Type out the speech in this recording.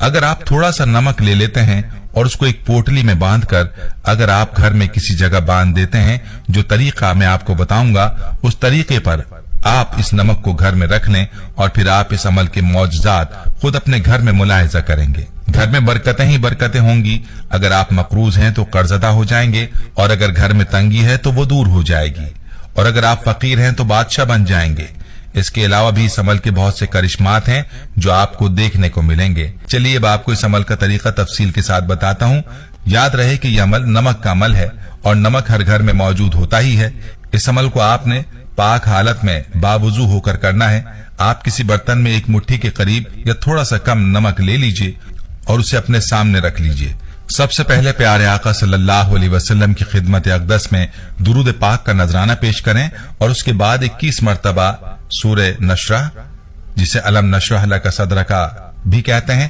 अगर आप थोड़ा सा नमक ले लेते हैं और उसको एक पोटली में बांधकर अगर आप घर में किसी जगह बांध देते हैं, जो तरीका मैं आपको बताऊंगा उस तरीके पर आप इस नमक को घर में रख लें और फिर आप इस अमल के मौजज़ात खुद अपने घर में मुलाहिजा करेंगे। घर में बरकतें ही बरकतें होंगी। अगर आप मकरूज हैं तो कर्जदा हो जाएंगे, और अगर घर में तंगी है तो वो दूर हो जाएगी, और अगर आप फकीर हैं तो बादशाह बन जाएंगे। इसके अलावा भी इस अमल के बहुत से करिश्मात हैं जो आपको देखने को मिलेंगे। चलिए अब आपको इस अमल का तरीका तफसील के साथ बताता हूँ। याद रहे कि यह अमल नमक का अमल है और नमक हर घर में मौजूद होता ही है। इस अमल को आपने पाक हालत में बावुजू होकर करना है। आप किसी बर्तन में एक मुट्ठी के करीब या थोड़ा सा कम नमक ले लीजिए और उसे अपने सामने रख लीजिए। सबसे पहले प्यारे आका सल्लल्लाहु अलैहि वसल्लम की खिदमत अक़दस में दुरूद पाक का नजराना पेश करें और उसके बाद 21 मरतबा सूरह नशरह, जिसे अलम नशरह लका सदरका भी कहते हैं,